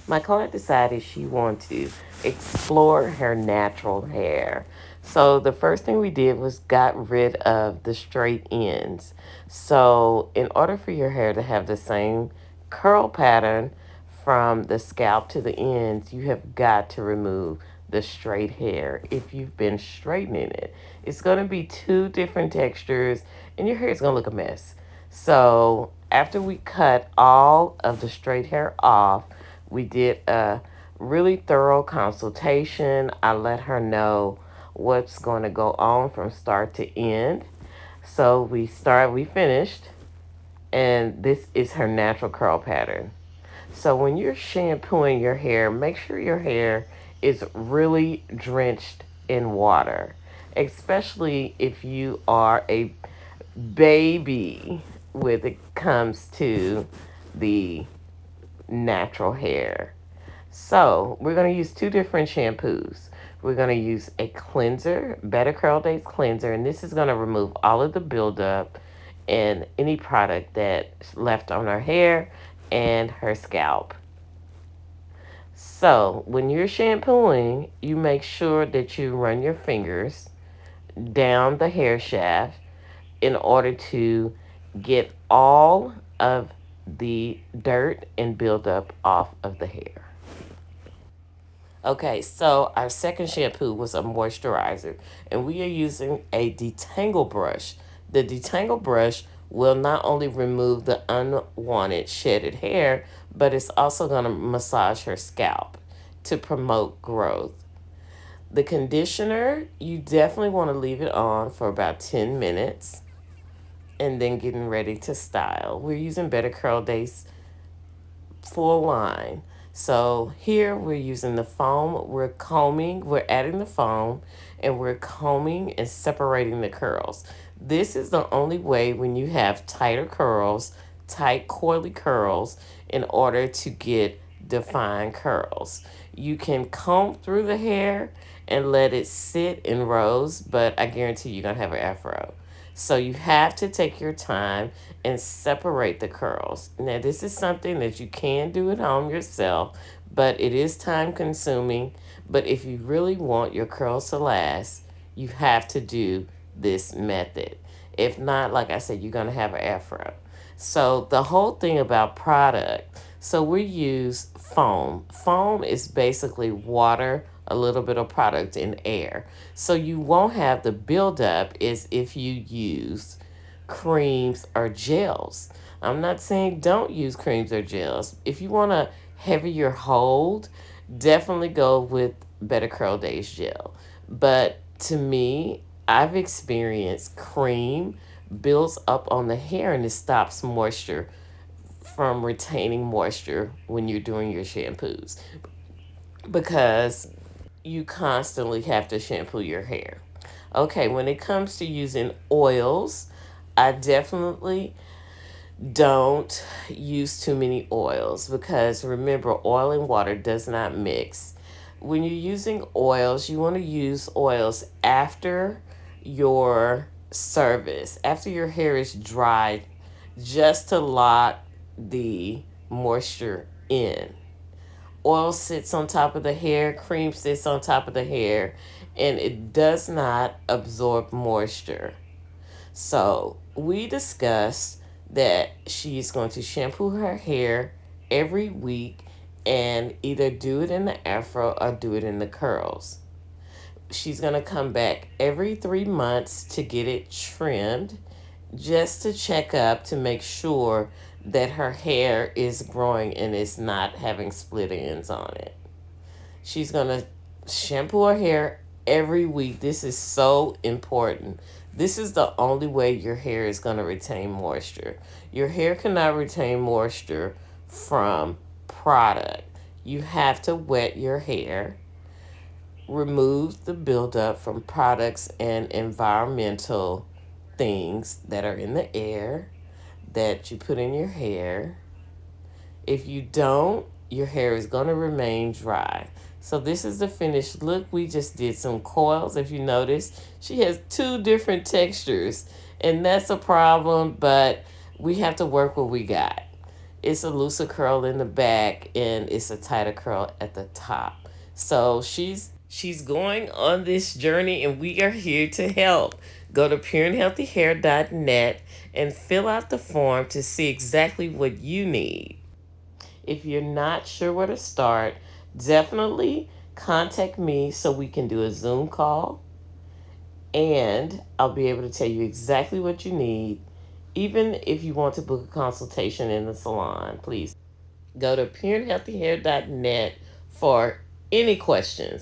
My client decided she wanted to explore her natural hair. So the first thing we did was got rid of the straight ends. So in order for your hair to have the same curl pattern from the scalp to the ends, you have got to remove the straight hair if you've been straightening it. It's going to be two different textures and your hair is going to look a mess. So after we cut all of the straight hair off, we did a really thorough consultation. I let her know what's going to go on from start to end. So we finished, and this is her natural curl pattern. So when you're shampooing your hair, make sure your hair is really drenched in water, especially if you are a baby when it comes to the natural hair. So we're going to use two different shampoos. We're going to use a cleanser, Better Curl Days cleanser, and this is going to remove all of the buildup and any product that's left on her hair and her scalp. So when you're shampooing, you make sure that you run your fingers down the hair shaft in order to get all of the dirt and buildup off of the hair. Okay, so our second shampoo was a moisturizer, and we are using a detangle brush. The detangle brush will not only remove the unwanted shedded hair, but it's also going to massage her scalp to promote growth. The conditioner, you definitely want to leave it on for about 10 minutes and then getting ready to style. We're using Better Curl Days full line. So here we're using the foam, we're adding the foam and we're combing and separating the curls. This is the only way when you have tighter curls, tight coily curls, in order to get defined curls. You can comb through the hair and let it sit in rows, but I guarantee you're going to have an afro. So you have to take your time and separate the curls. Now, this is something that you can do at home yourself, but it is time consuming. But if you really want your curls to last, you have to do this method. If not, like I said, you're going to have an afro. So the whole thing about product, so we use foam. Foam is basically water, a little bit of product, in air. So you won't have the buildup as if you use creams or gels. I'm not saying don't use creams or gels. If you want a heavier hold, definitely go with Better Curl Days gel. But to me, I've experienced cream builds up on the hair and it stops moisture from retaining moisture when you're doing your shampoos because you constantly have to shampoo your hair. Okay, when it comes to using oils, I definitely don't use too many oils because remember, oil and water does not mix. When you're using oils, you want to use oils after your service, after your hair is dry, just to lock the moisture in. Oil sits on top of the hair, cream sits on top of the hair, and it does not absorb moisture. So we discussed that she's going to shampoo her hair every week and either do it in the afro or do it in the curls. She's going to come back every 3 months to get it trimmed just to check up to make sure that her hair is growing and it's not having split ends on it. She's going to shampoo her hair every week. This is so important. This is the only way your hair is going to retain moisture. Your hair cannot retain moisture from product. You have to wet your hair, remove the buildup from products and environmental things that are in the air that you put in your hair. If you don't, your hair is going to remain dry. So this is the finished look. We just did some coils. If you notice, she has two different textures, and that's a problem, but we have to work what we got. It's a looser curl in the back and it's a tighter curl at the top. So she's going on this journey and we are here to help. Go to pureandhealthyhair.net and fill out the form to see exactly what you need. If you're not sure where to start, definitely contact me so we can do a Zoom call and I'll be able to tell you exactly what you need. Even if you want to book a consultation in the salon, please go to pureandhealthyhair.net for any questions.